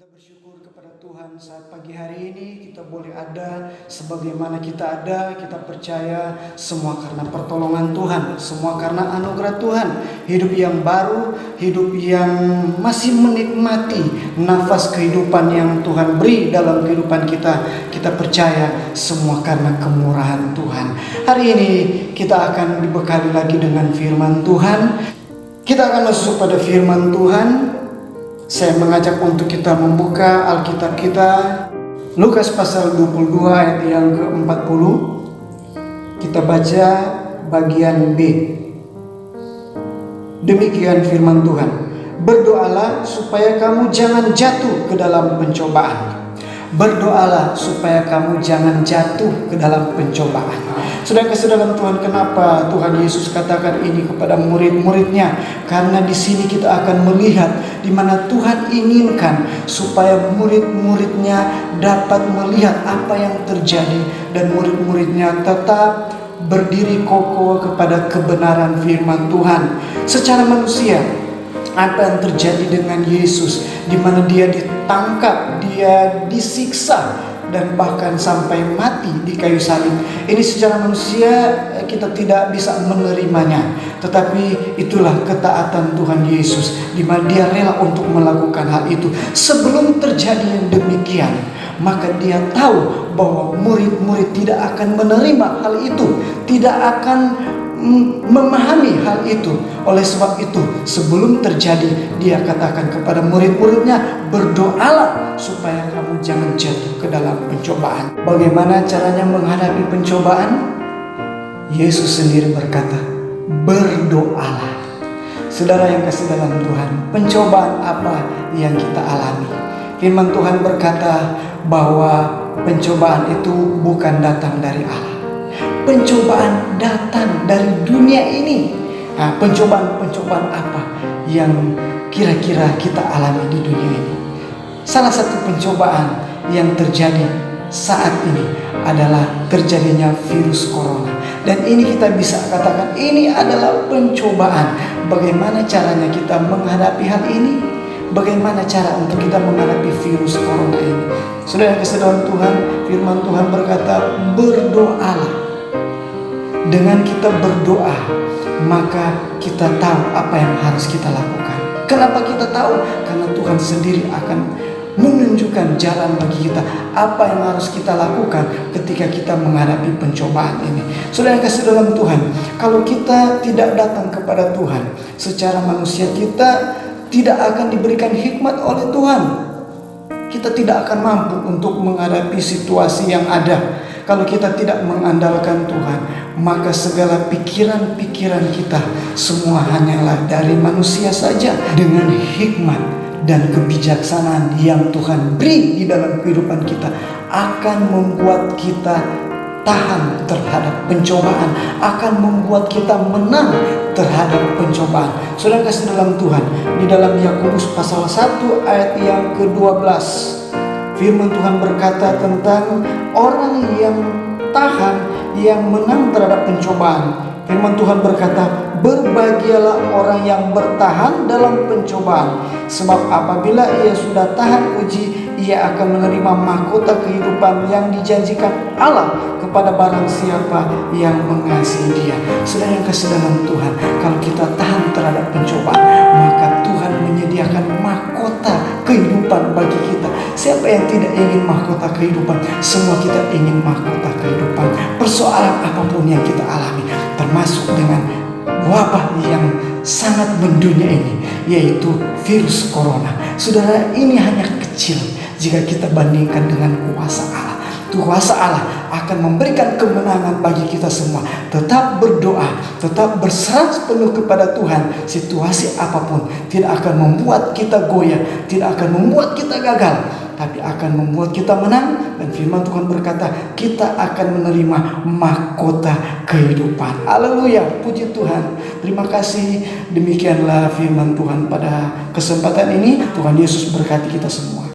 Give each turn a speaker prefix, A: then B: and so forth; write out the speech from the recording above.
A: Kita bersyukur kepada Tuhan saat pagi hari ini kita boleh ada sebagaimana kita ada. Kita percaya semua karena pertolongan Tuhan, semua karena anugerah Tuhan. Hidup yang baru, hidup yang masih menikmati nafas kehidupan yang Tuhan beri dalam kehidupan kita. Kita percaya semua karena kemurahan Tuhan. Hari ini kita akan dibekali lagi dengan firman Tuhan. Kita akan masuk pada firman Tuhan. Saya mengajak untuk kita membuka Alkitab kita, Lukas pasal 22 ayat yang ke-40. Kita baca bagian B. Demikian firman Tuhan. Berdoalah supaya kamu jangan jatuh ke dalam pencobaan. Berdoalah supaya kamu jangan jatuh ke dalam pencobaan. Saudara-saudara dalam Tuhan, kenapa Tuhan Yesus katakan ini kepada murid-muridnya? Karena di sini kita akan melihat di mana Tuhan inginkan supaya murid-muridnya dapat melihat apa yang terjadi dan murid-muridnya tetap berdiri kokoh kepada kebenaran firman Tuhan. Secara manusia, apa yang terjadi dengan Yesus, di mana dia ditangkap, dia disiksa, dan bahkan sampai mati di kayu salib. Ini secara manusia kita tidak bisa menerimanya. Tetapi itulah ketaatan Tuhan Yesus, di mana dia rela untuk melakukan hal itu. Sebelum terjadi yang demikian, maka dia tahu bahwa murid-murid tidak akan menerima hal itu, tidak akan memahami hal itu. Oleh sebab itu, sebelum terjadi, dia katakan kepada murid-muridnya, berdoalah supaya kamu jangan jatuh ke dalam pencobaan. Bagaimana caranya menghadapi pencobaan? Yesus sendiri berkata, berdoalah. Saudara yang kasih dalam Tuhan, pencobaan apa yang kita alami? Firman Tuhan berkata bahwa pencobaan itu bukan datang dari Allah. Pencobaan datang dari dunia ini. Nah, pencobaan apa yang kira-kira kita alami di dunia ini? Salah satu pencobaan yang terjadi saat ini adalah terjadinya virus corona. Dan ini kita bisa katakan ini adalah pencobaan. Bagaimana caranya kita menghadapi hal ini? Bagaimana cara untuk kita menghadapi virus corona ini? Saudara yang kasih dalam Tuhan, firman Tuhan berkata, berdoalah. Dengan kita berdoa, maka kita tahu apa yang harus kita lakukan. Kenapa kita tahu? Karena Tuhan sendiri akan menunjukkan jalan bagi kita, apa yang harus kita lakukan ketika kita menghadapi pencobaan ini. Saudara yang kasih dalam Tuhan, kalau kita tidak datang kepada Tuhan secara manusia, kita tidak akan diberikan hikmat oleh Tuhan. Kita tidak akan mampu untuk menghadapi situasi yang ada. Kalau kita tidak mengandalkan Tuhan, maka segala pikiran-pikiran kita semua hanyalah dari manusia saja. Dengan hikmat dan kebijaksanaan yang Tuhan beri di dalam kehidupan kita, akan membuat kita tahan terhadap pencobaan, akan membuat kita menang terhadap pencobaan. Saudara kasih dalam Tuhan, di dalam Yakobus pasal 1 ayat yang ke-12, firman Tuhan berkata tentang orang yang tahan, yang menang terhadap pencobaan. Firman Tuhan berkata, berbahagialah orang yang bertahan dalam pencobaan, sebab apabila ia sudah tahan uji, ia akan menerima mahkota kehidupan yang dijanjikan Allah kepada barang siapa yang mengasihi Dia. Saudara yang kasih dalam Tuhan, kalau kita tahan terhadap pencobaan, maka Tuhan menyediakan mahkota kehidupan bagi kita. Siapa yang tidak ingin mahkota kehidupan? Semua kita ingin mahkota kehidupan. Persoalan apapun yang kita alami, termasuk dengan wabah yang sangat mendunia ini, yaitu virus corona. Saudara, ini hanya kecil jika kita bandingkan dengan kuasa Allah. Kuasa Allah akan memberikan kemenangan bagi kita semua. Tetap berdoa, tetap berserah penuh kepada Tuhan. Situasi apapun tidak akan membuat kita goyah, tidak akan membuat kita gagal, tapi akan membuat kita menang. Dan firman Tuhan berkata, kita akan menerima mahkota kehidupan. Haleluya, puji Tuhan. Terima kasih. Demikianlah firman Tuhan pada kesempatan ini. Tuhan Yesus berkati kita semua.